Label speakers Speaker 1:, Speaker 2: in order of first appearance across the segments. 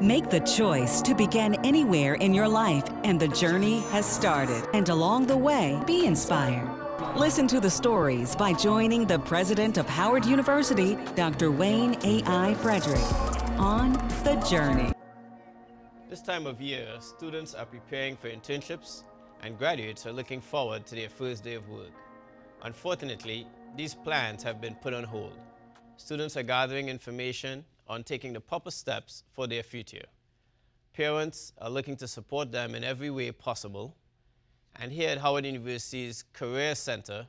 Speaker 1: Make the choice to begin anywhere in your life, and the journey has started. And along the way, be inspired. Listen to the stories by joining the president of Howard University, Dr. Wayne A.I. Frederick, on The Journey.
Speaker 2: This time of year, students are preparing for internships and graduates are looking forward to their first day of work. Unfortunately, these plans have been put on hold. Students are gathering information on taking the proper steps for their future. Parents are looking to support them in every way possible. And here at Howard University's Career Center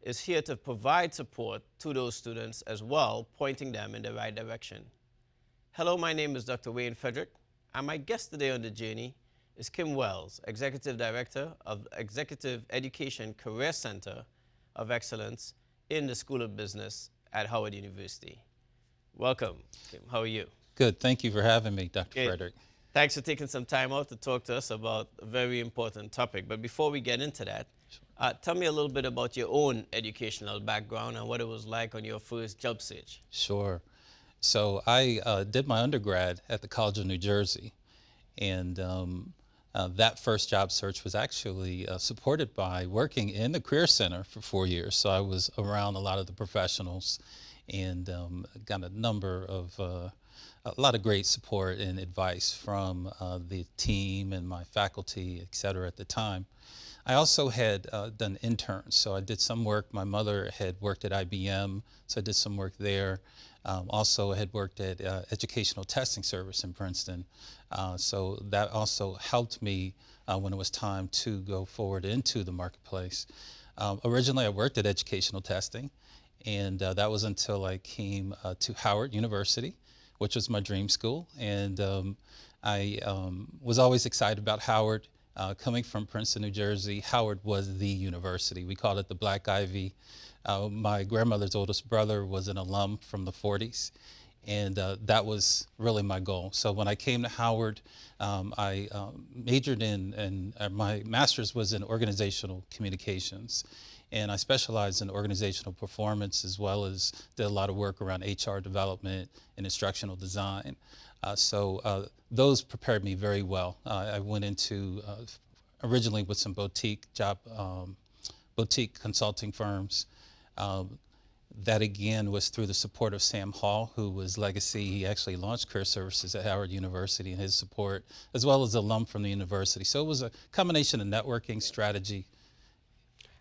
Speaker 2: is here to provide support to those students as well, pointing them in the right direction. Hello, my name is Dr. Wayne Frederick, and my guest today on The Journey is Kim Wells, Executive Director of Executive Education Career Center of Excellence in the School of Business at Howard University. Welcome, Kim. How are you?
Speaker 3: Good. Thank you for having me, Dr. Frederick.
Speaker 2: Thanks for taking some time out to talk to us about a very important topic. But before we get into that, tell me a little bit about your own educational background and what it was like on your first job search.
Speaker 3: Sure. So I did my undergrad at the College of New Jersey, and that first job search was actually supported by working in the Career Center for 4 years. So I was around a lot of the professionals and got a lot of great support and advice from the team and my faculty, et cetera, at the time. I also had done interns, so I did some work. My mother had worked at IBM, so I did some work there. Also, I had worked at Educational Testing Service in Princeton, so that also helped me when it was time to go forward into the marketplace. Originally, I worked at Educational Testing, and that was until I came to Howard University, which was my dream school. And I was always excited about Howard. Coming from Princeton, New Jersey, Howard was the university. We called it the Black Ivy. My grandmother's oldest brother was an alum from the 40s, and that was really my goal. So when I came to Howard, I majored in my master's was in organizational communications. And I specialized in organizational performance, as well as did a lot of work around HR development and instructional design. So those prepared me very well. I went into originally with some boutique consulting firms. That again was through the support of Sam Hall, who was legacy. He actually launched career services at Howard University and his support, as well as alum from the university. So it was a combination of networking, strategy.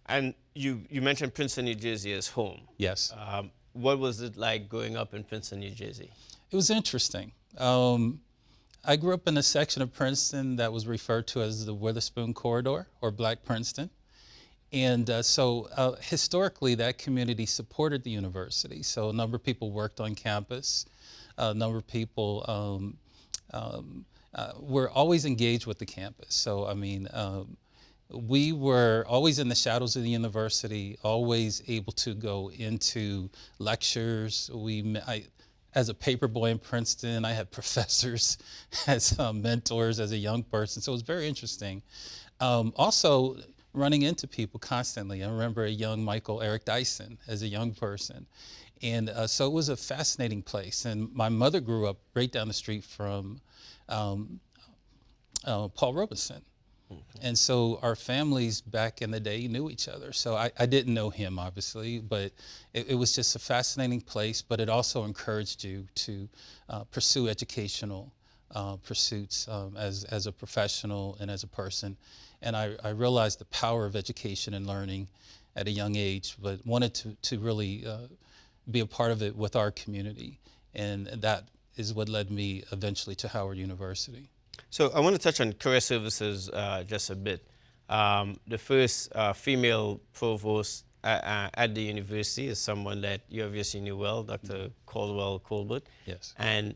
Speaker 2: And you mentioned Princeton, New Jersey as home.
Speaker 3: Yes.
Speaker 2: What was it like growing up in Princeton, New Jersey?
Speaker 3: It was interesting. I grew up in a section of Princeton that was referred to as the Witherspoon Corridor, or Black Princeton. And so historically, that community supported the university. So a number of people worked on campus. A number of people were always engaged with the campus. So, I mean, we were always in the shadows of the university, always able to go into lectures. As a paper boy in Princeton, I had professors as mentors as a young person, so it was very interesting. Also, running into people constantly. I remember a young Eric Dyson as a young person. And so it was a fascinating place. And my mother grew up right down the street from Paul Robeson. And so our families back in the day knew each other. So I didn't know him, obviously, but it was just a fascinating place. But it also encouraged you to pursue educational pursuits as a professional and as a person. And I realized the power of education and learning at a young age, but wanted to really be a part of it with our community. And that is what led me eventually to Howard University.
Speaker 2: So I want to touch on career services just a bit. The first female provost at the university is someone that you obviously knew well, Dr. Caldwell Colbert.
Speaker 3: Yes.
Speaker 2: And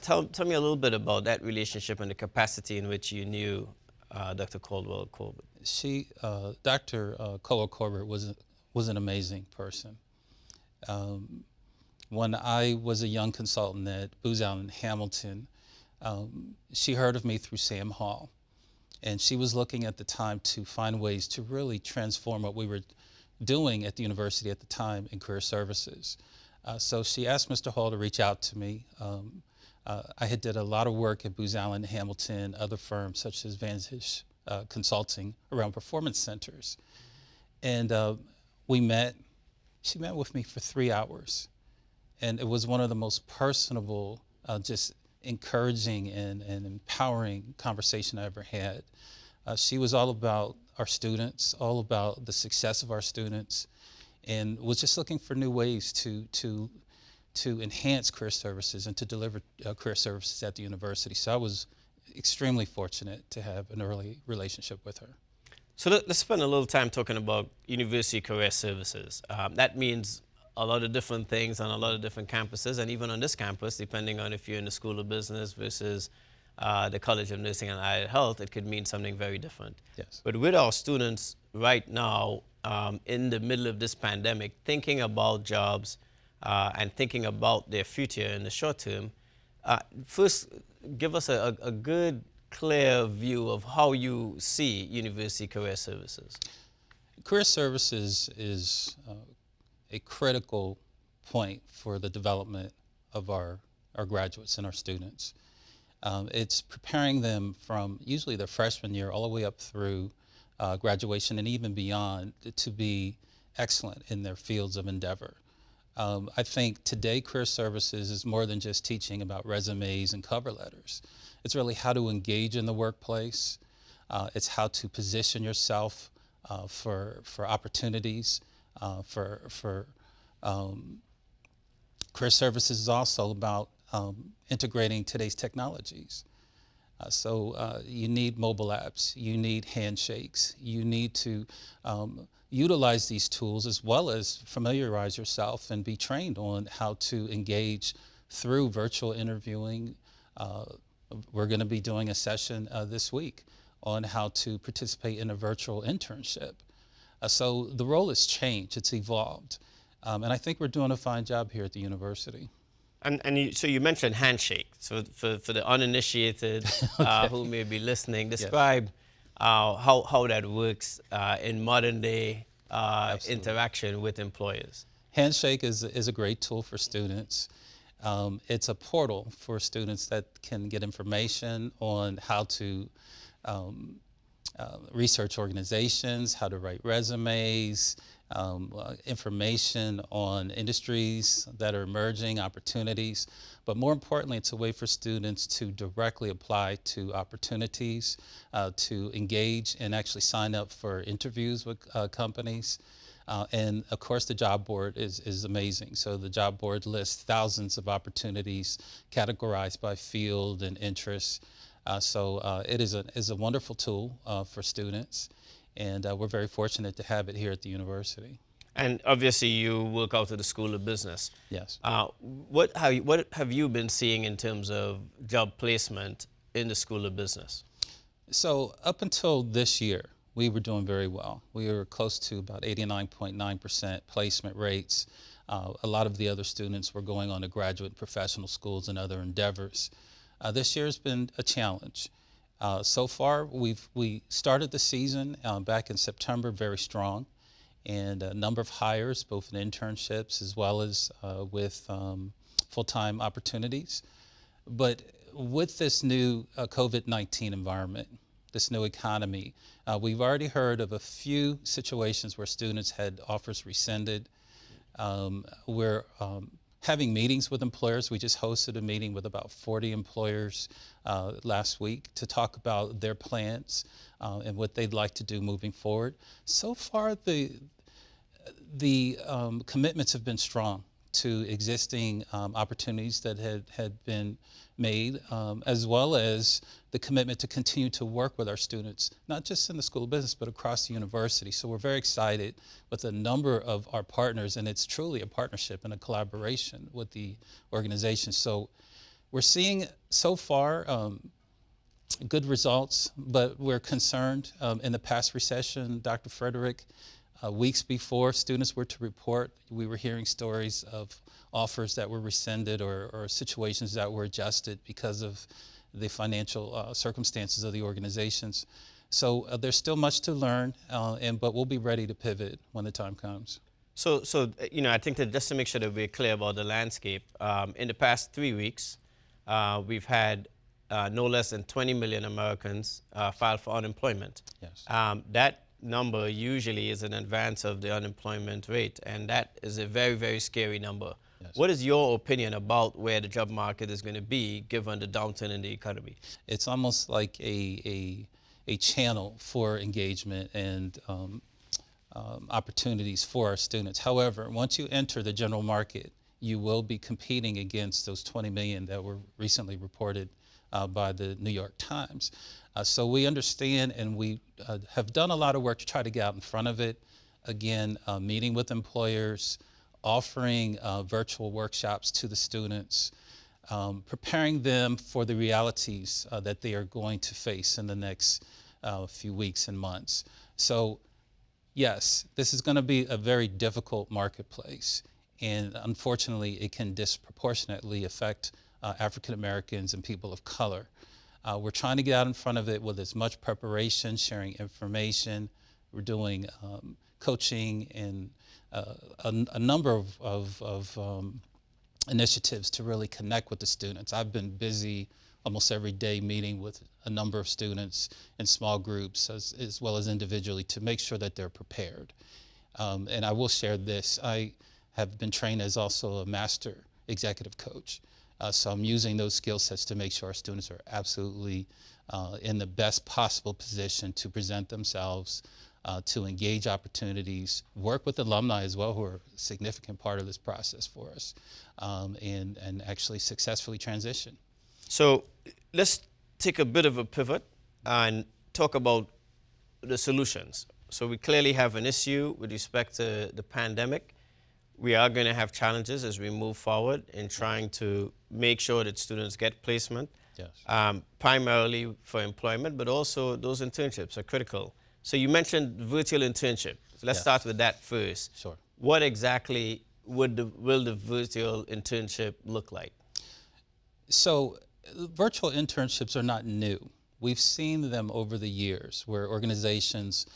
Speaker 2: tell me a little bit about that relationship and the capacity in which you knew Dr. Caldwell Colbert.
Speaker 3: Dr. Caldwell Colbert was an amazing person. When I was a young consultant at Booz Allen Hamilton, she heard of me through Sam Hall, and she was looking at the time to find ways to really transform what we were doing at the university at the time in career services. So she asked Mr. Hall to reach out to me. I had did a lot of work at Booz Allen Hamilton, other firms such as Vantage Consulting around performance centers. And we met. She met with me for 3 hours. And it was one of the most personable, just encouraging and empowering conversation I ever had. She was all about our students, all about the success of our students, and was just looking for new ways to enhance career services and to deliver career services at the university. So I was extremely fortunate to have an early relationship with her.
Speaker 2: So let's spend a little time talking about university career services. That means a lot of different things on a lot of different campuses, and even on this campus, depending on if you're in the School of Business versus the College of Nursing and Allied Health, it could mean something very different.
Speaker 3: Yes.
Speaker 2: But with our students right now, in the middle of this pandemic, thinking about jobs and thinking about their future in the short term, first give us a good, clear view of how you see university career services.
Speaker 3: Career services is a critical point for the development of our graduates and our students. It's preparing them from usually their freshman year all the way up through graduation and even beyond to be excellent in their fields of endeavor. I think today career services is more than just teaching about resumes and cover letters. It's really how to engage in the workplace. It's how to position yourself for opportunities. Career services is also about integrating today's technologies. So you need mobile apps, you need handshakes, you need to utilize these tools as well as familiarize yourself and be trained on how to engage through virtual interviewing. We're going to be doing a session this week on how to participate in a virtual internship. So the role has changed, it's evolved. And I think we're doing a fine job here at the university.
Speaker 2: So you mentioned handshake. So for the uninitiated
Speaker 3: Okay.
Speaker 2: who may be listening, describe how that works in modern day interaction with employers.
Speaker 3: Handshake is a great tool for students. It's a portal for students that can get information on how to research organizations, how to write resumes, information on industries that are emerging, opportunities. But more importantly, it's a way for students to directly apply to opportunities, to engage and actually sign up for interviews with companies. And of course, the job board is amazing. So the job board lists thousands of opportunities categorized by field and interests. So it is a wonderful tool for students, and we're very fortunate to have it here at the university.
Speaker 2: And obviously, you work out of the School of Business.
Speaker 3: Yes.
Speaker 2: What have you been seeing in terms of job placement in the School of Business?
Speaker 3: So up until this year, we were doing very well. We were close to about 89.9% placement rates. A lot of the other students were going on to graduate professional schools and other endeavors. This year has been a challenge. So far, we started the season back in September very strong, and a number of hires, both in internships as well as with full-time opportunities. But with this new COVID-19 environment, this new economy, we've already heard of a few situations where students had offers rescinded. We're having meetings with employers. We just hosted a meeting with about 40 employers last week to talk about their plans and what they'd like to do moving forward. So far, the commitments have been strong to existing opportunities that had been made, as well as the commitment to continue to work with our students, not just in the School of Business, but across the university. So we're very excited with a number of our partners, and it's truly a partnership and a collaboration with the organization. So we're seeing so far good results, but we're concerned. In the past recession, Dr. Frederick, weeks before students were to report, we were hearing stories of offers that were rescinded or situations that were adjusted because of the financial circumstances of the organizations. So there's still much to learn, but we'll be ready to pivot when the time comes.
Speaker 2: So I think that just to make sure that we're clear about the landscape, in the past 3 weeks, we've had no less than 20 million Americans file for unemployment.
Speaker 3: Yes.
Speaker 2: That number usually is in advance of the unemployment rate, and that is a very, very scary number.
Speaker 3: Yes.
Speaker 2: What is your opinion about where the job market is going to be given the downturn in the economy?
Speaker 3: It's almost like a channel for engagement and opportunities for our students. However, once you enter the general market, you will be competing against those 20 million that were recently reported by the New York Times. So we understand, and we have done a lot of work to try to get out in front of it. Again, meeting with employers, offering virtual workshops to the students, preparing them for the realities that they are going to face in the next few weeks and months. So yes, this is going to be a very difficult marketplace, and unfortunately it can disproportionately affect African Americans and people of color. We're trying to get out in front of it with as much preparation, sharing information. We're doing coaching and a number of initiatives to really connect with the students. I've been busy almost every day meeting with a number of students in small groups as well as individually to make sure that they're prepared. And I will share this. I have been trained as also a master executive coach. So I'm using those skill sets to make sure our students are absolutely in the best possible position to present themselves, to engage opportunities, work with alumni as well, who are a significant part of this process for us, and actually successfully transition.
Speaker 2: So let's take a bit of a pivot and talk about the solutions. So we clearly have an issue with respect to the pandemic. We are going to have challenges as we move forward in trying to make sure that students get placement,
Speaker 3: Yes.
Speaker 2: Primarily for employment, but also those internships are critical. So you mentioned virtual internship. So let's
Speaker 3: Yes.
Speaker 2: start with that first.
Speaker 3: Sure.
Speaker 2: What exactly will the virtual internship look like?
Speaker 3: So virtual internships are not new. We've seen them over the years where organizations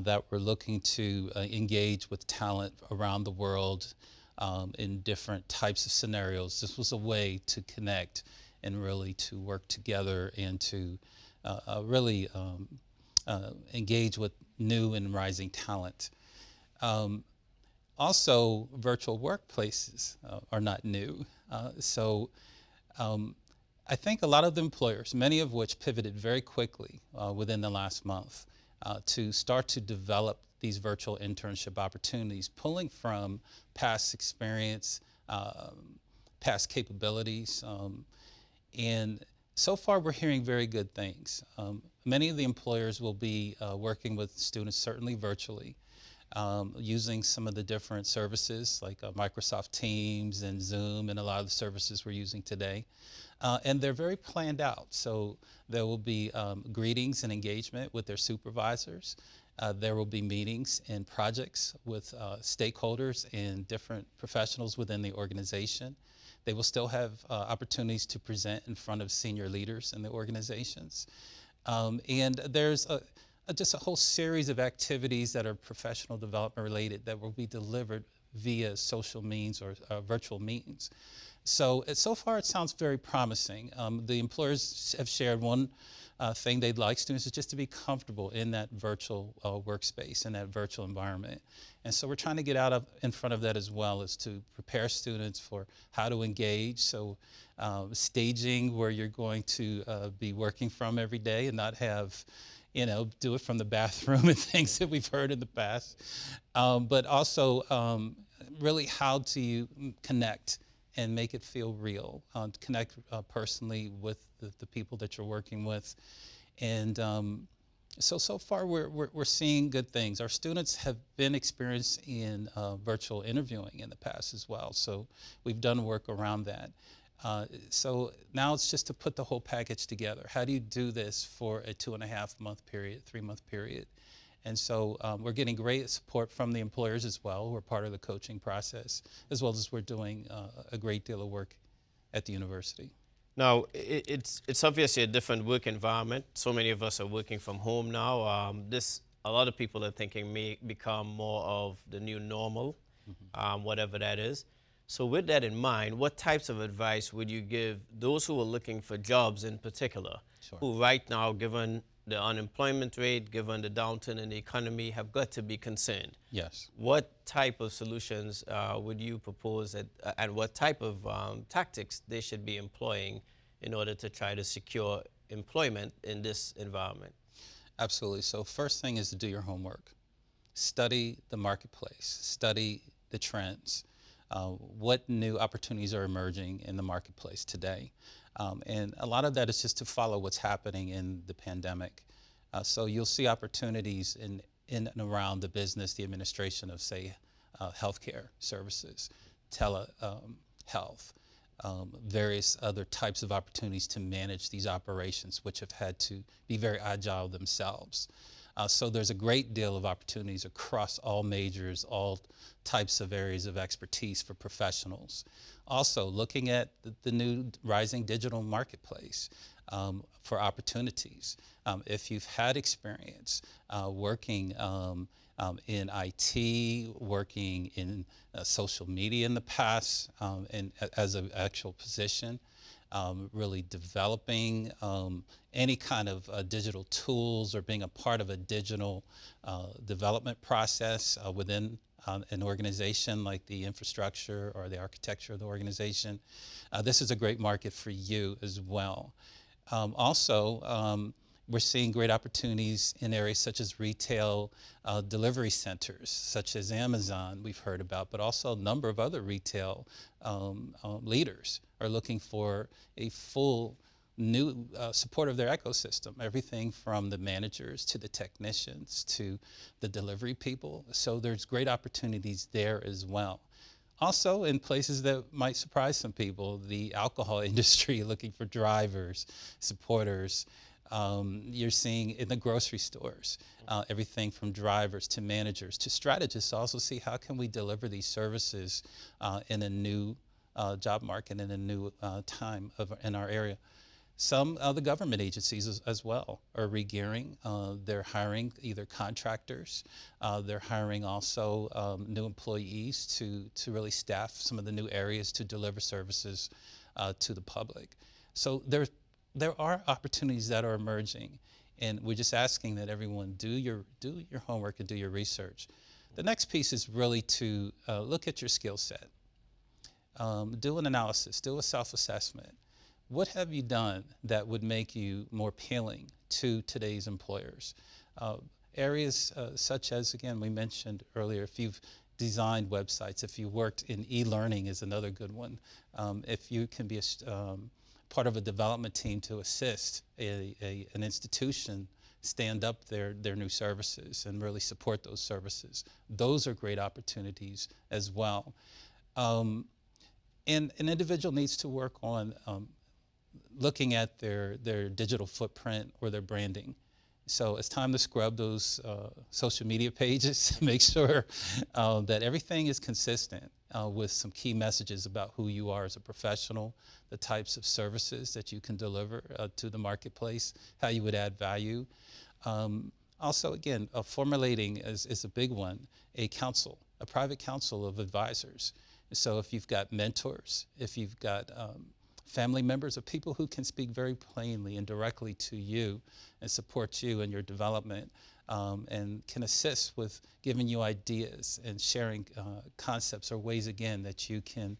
Speaker 3: that were looking to engage with talent around the world in different types of scenarios. This was a way to connect and really to work together and to really engage with new and rising talent. Also, virtual workplaces are not new. I think a lot of the employers, many of which pivoted very quickly within the last month to start to develop these virtual internship opportunities, pulling from past experience, past capabilities. And so far we're hearing very good things. Many of the employers will be working with students certainly virtually, using some of the different services like Microsoft Teams and Zoom and a lot of the services we're using today. And they're very planned out. So there will be greetings and engagement with their supervisors. There will be meetings and projects with stakeholders and different professionals within the organization. They will still have opportunities to present in front of senior leaders in the organizations. And there's just a whole series of activities that are professional development related that will be delivered via social means or virtual means. So far it sounds very promising. The employers have shared one thing they'd like students is just to be comfortable in that virtual workspace, in that virtual environment. And so we're trying to get out in front of that as well, as to prepare students for how to engage. So staging where you're going to be working from every day and not have, do it from the bathroom and things that we've heard in the past. But also really how do you connect and make it feel real, connect personally with the people that you're working with. And so far we're seeing good things. Our students have been experienced in virtual interviewing in the past as well. So we've done work around that. So now it's just to put the whole package together. How do you do this for a 2.5-month period, 3-month period? And so we're getting great support from the employers as well, who are part of the coaching process, as well as we're doing a great deal of work at the university.
Speaker 2: Now, it's obviously a different work environment. So many of us are working from home now. A lot of people are thinking may become more of the new normal, whatever that is. So with that in mind, what types of advice would you give those who are looking for jobs in particular,
Speaker 3: Sure.
Speaker 2: who right now, given the unemployment rate, given the downturn in the economy, have got to be concerned?
Speaker 3: Yes.
Speaker 2: What type of solutions would you propose and what type of tactics they should be employing in order to try to secure employment in this environment?
Speaker 3: Absolutely. So first thing is to do your homework. Study the marketplace, study the trends. What new opportunities are emerging in the marketplace today? And a lot of that is just to follow what's happening in the pandemic. So you'll see opportunities in and around the business, the administration of, say, healthcare services, telehealth, various other types of opportunities to manage these operations, which have had to be very agile themselves. So there's a great deal of opportunities across all majors, all types of areas of expertise for professionals. Also, looking at the new rising digital marketplace for opportunities. If you've had experience working in IT, working in social media in the past, and as an actual position, really developing any kind of digital tools or being a part of a digital development process within an organization like the infrastructure or the architecture of the organization. This is a great market for you as well. Also, we're seeing great opportunities in areas such as retail delivery centers, such as Amazon we've heard about, but also a number of other retail leaders are looking for a full new support of their ecosystem, everything from the managers to the technicians to the delivery people. So there's great opportunities there as well. Also, in places that might surprise some people, the alcohol industry looking for drivers, supporters. You're seeing in the grocery stores, everything from drivers to managers to strategists also see how can we deliver these services in a new job market, in a new time in our area. Some of the government agencies as well are regearing. They're hiring either contractors, they're hiring also new employees to really staff some of the new areas to deliver services to the public. So there are opportunities that are emerging, and we're just asking that everyone do your homework and do your research. The next piece is really to look at your skill set. Do an analysis, do a self-assessment. What have you done that would make you more appealing to today's employers? Areas such as, again, we mentioned earlier, if you've designed websites, if you worked in e-learning is another good one. If you can be part of a development team to assist an institution stand up their new services and really support those services. Those are great opportunities as well. And an individual needs to work on looking at their digital footprint or their branding. So it's time to scrub those social media pages, make sure that everything is consistent with some key messages about who you are as a professional, the types of services that you can deliver to the marketplace, how you would add value. Also, again, formulating is a big one, a private council of advisors. So if you've got mentors, if you've got family members of people who can speak very plainly and directly to you and support you in your development and can assist with giving you ideas and sharing concepts or ways, again, that you can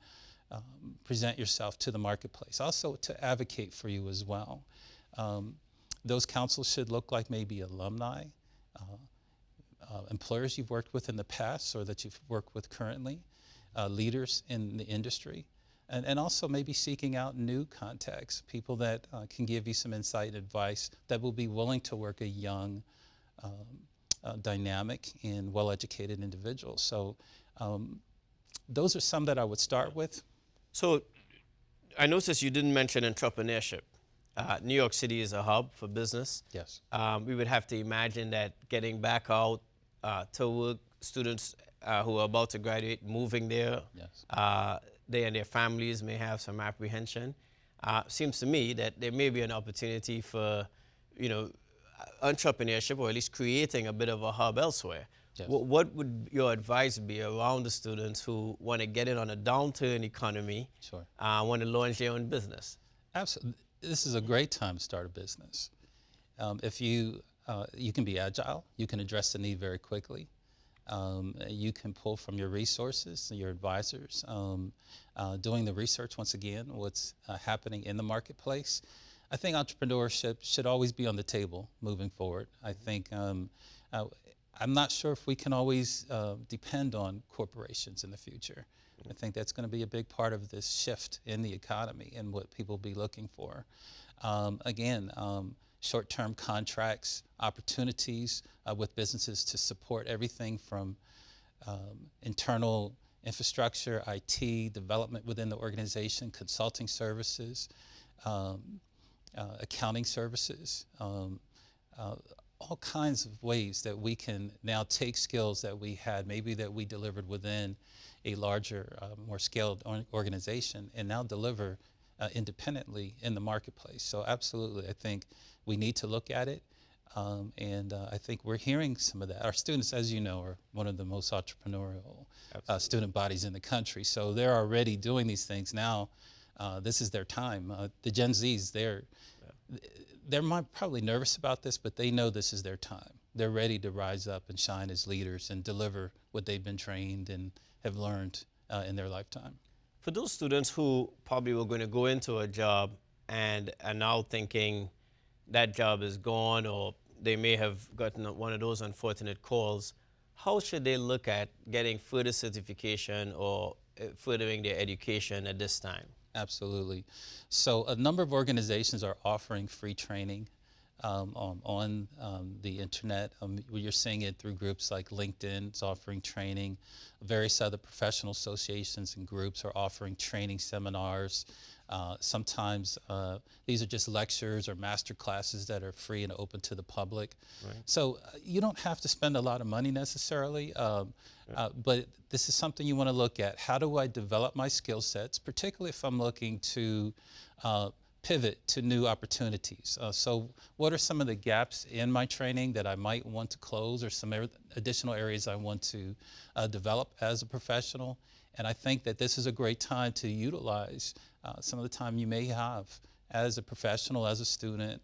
Speaker 3: present yourself to the marketplace. Also to advocate for you as well. Those councils should look like maybe alumni, employers you've worked with in the past or that you've worked with currently, leaders in the industry. And also maybe seeking out new contacts, people that can give you some insight and advice that will be willing to work a young, dynamic, and well-educated individual. So those are some that I would start with.
Speaker 2: So I noticed you didn't mention entrepreneurship. New York City is a hub for business.
Speaker 3: Yes.
Speaker 2: We would have to imagine that getting back out to work, students who are about to graduate, moving there,
Speaker 3: Yes.
Speaker 2: They and their families may have some apprehension. Seems to me that there may be an opportunity for, entrepreneurship, or at least creating a bit of a hub elsewhere.
Speaker 3: Yes.
Speaker 2: What would your advice be around the students who want to get in on a downturn economy,
Speaker 3: Sure.
Speaker 2: want to launch their own business?
Speaker 3: Absolutely. This is a great time to start a business. If you can be agile, you can address the need very quickly. You can pull from your resources, your advisors, doing the research once again, what's happening in the marketplace. I think entrepreneurship should always be on the table moving forward. I think I'm not sure if we can always depend on corporations in the future. I think that's going to be a big part of this shift in the economy and what people will be looking for. Again, short-term contracts, opportunities with businesses to support everything from internal infrastructure, IT, development within the organization, consulting services, accounting services, all kinds of ways that we can now take skills that we had, maybe that we delivered within a larger, more scaled organization, and now deliver independently in the marketplace. So absolutely, I think we need to look at it, and I think we're hearing some of that. Our students, as you know, are one of the most entrepreneurial student bodies in the country, so they're already doing these things now. This is their time. The Gen Zs, they're probably nervous about this, but they know this is their time. They're ready to rise up and shine as leaders and deliver what they've been trained and have learned in their lifetime.
Speaker 2: For those students who probably were going to go into a job and are now thinking that job is gone, or they may have gotten one of those unfortunate calls, how should they look at getting further certification or furthering their education at this time?
Speaker 3: Absolutely. So a number of organizations are offering free training on the internet. You're seeing it through groups like LinkedIn. It's offering training. Various other professional associations and groups are offering training seminars. Sometimes these are just lectures or master classes that are free and open to the public. Right. So you don't have to spend a lot of money necessarily, but this is something you want to look at. How do I develop my skill sets, particularly if I'm looking to pivot to new opportunities? So what are some of the gaps in my training that I might want to close, or some additional areas I want to develop as a professional? And I think that this is a great time to utilize some of the time you may have as a professional, as a student,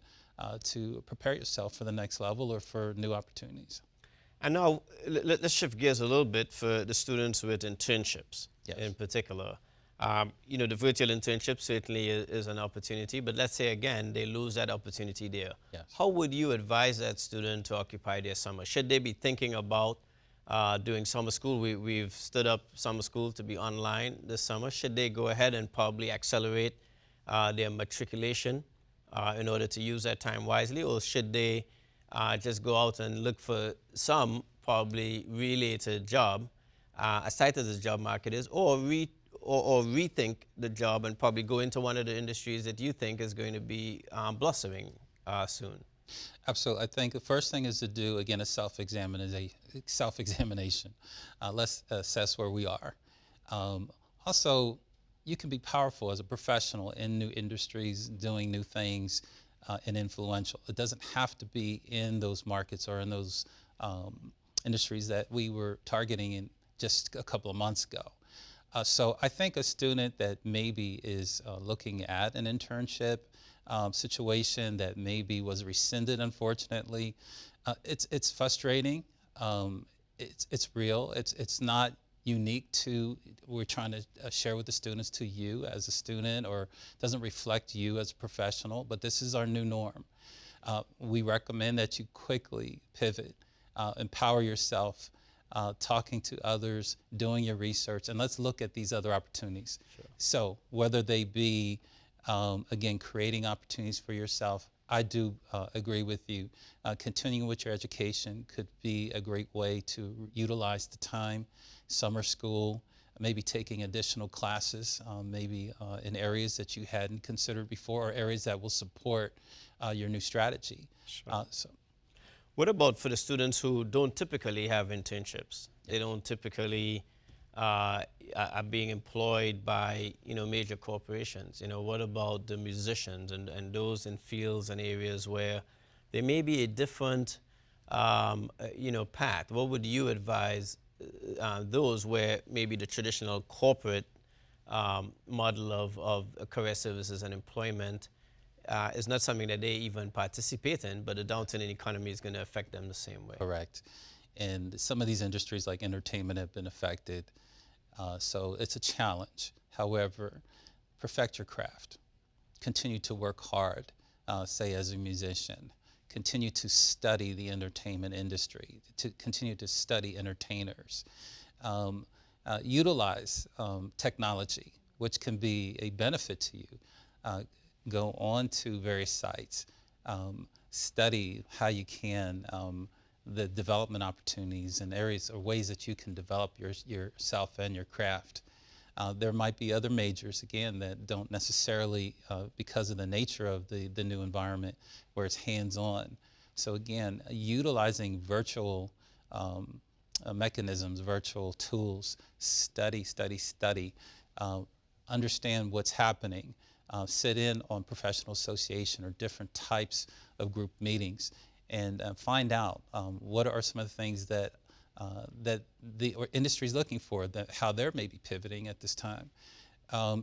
Speaker 3: to prepare yourself for the next level or for new opportunities.
Speaker 2: And now let's shift gears a little bit for the students with internships. Yes. In particular. You know, the virtual internship certainly is an opportunity, but let's say again they lose that opportunity there.
Speaker 3: Yes.
Speaker 2: How would you advise that student to occupy their summer? Should they be thinking about doing summer school? We've stood up summer school to be online this summer. Should they go ahead and probably accelerate their matriculation in order to use that time wisely, or should they just go out and look for some probably related job, as tight as the job market is, or rethink the job and probably go into one of the industries that you think is going to be blossoming soon?
Speaker 3: Absolutely. I think the first thing is to do, again, a self-examination. Let's assess where we are. Also, you can be powerful as a professional in new industries, doing new things, and influential. It doesn't have to be in those markets or in those industries that we were targeting in just a couple of months ago. So I think a student that maybe is looking at an internship situation that maybe was rescinded, unfortunately, it's frustrating. It's real. It's not unique to, we're trying to share with the students, to you as a student, or doesn't reflect you as a professional, but this is our new norm. We recommend that you quickly pivot, empower yourself, talking to others, doing your research, and let's look at these other opportunities. Sure. So whether they be, again, creating opportunities for yourself, I do agree with you. Continuing with your education could be a great way to utilize the time. Summer school, maybe taking additional classes, maybe in areas that you hadn't considered before, or areas that will support your new strategy.
Speaker 2: Sure. What about for the students who don't typically have internships? They don't typically are being employed by, major corporations. What about the musicians and those in fields and areas where there may be a different path? What would you advise those where maybe the traditional corporate model of career services and employment is not something that they even participate in, but the downturn in economy is going to affect them the same way?
Speaker 3: Correct. And some of these industries like entertainment have been affected. So it's a challenge. However, perfect your craft. Continue to work hard, say as a musician. Continue to study the entertainment industry, to continue to study entertainers. Utilize technology, which can be a benefit to you. Go on to various sites, study how you can, the development opportunities and areas or ways that you can develop yourself and your craft. There might be other majors, again, that don't necessarily, because of the nature of the new environment, where it's hands-on. So again, utilizing virtual mechanisms, virtual tools, study, understand what's happening, sit in on professional association or different types of group meetings, and find out what are some of the things that the industry is looking for, how they're maybe pivoting at this time.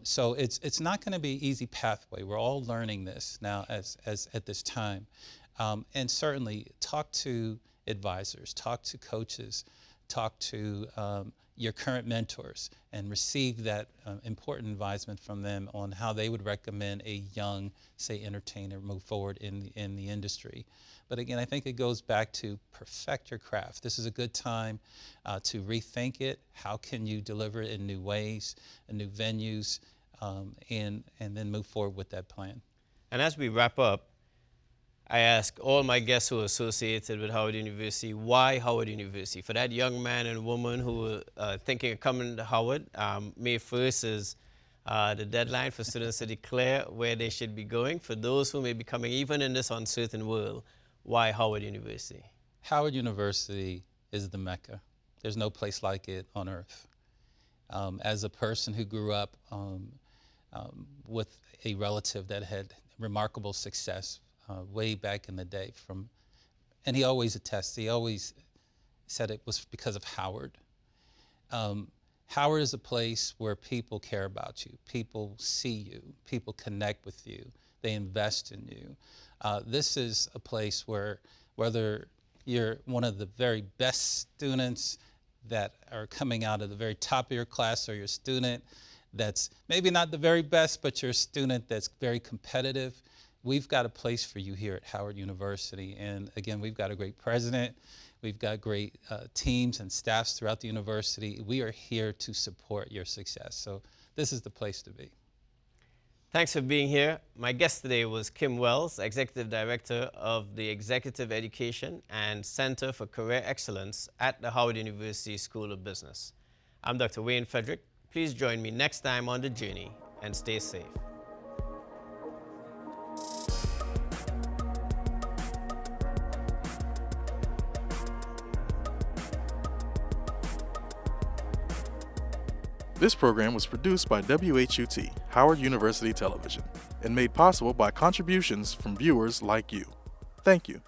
Speaker 3: So it's not going to be an easy pathway. We're all learning this now as at this time. And certainly talk to advisors, talk to coaches, talk to your current mentors, and receive that important advisement from them on how they would recommend a young, say, entertainer move forward in the industry. But again, I think it goes back to perfect your craft. This is a good time to rethink it. How can you deliver it in new ways, in new venues, and then move forward with that plan.
Speaker 2: And as we wrap up, I ask all my guests who are associated with Howard University, why Howard University? For that young man and woman who are thinking of coming to Howard, May 1st is the deadline for students to declare where they should be going. For those who may be coming, even in this uncertain world, why Howard University?
Speaker 3: Howard University is the Mecca. There's no place like it on earth. As a person who grew up with a relative that had remarkable success way back in the day, and he always attests, he always said it was because of Howard. Howard is a place where people care about you, people see you, people connect with you, they invest in you. This is a place where whether you're one of the very best students that are coming out of the very top of your class, or you're a student that's maybe not the very best, but you're a student that's very competitive, we've got a place for you here at Howard University. And again, we've got a great president. We've got great teams and staffs throughout the university. We are here to support your success. So this is the place to be.
Speaker 2: Thanks for being here. My guest today was Kim Wells, Executive Director of the Executive Education and Center for Career Excellence at the Howard University School of Business. I'm Dr. Wayne Frederick. Please join me next time on The Journey, and stay safe.
Speaker 4: This program was produced by WHUT, Howard University Television, and made possible by contributions from viewers like you. Thank you.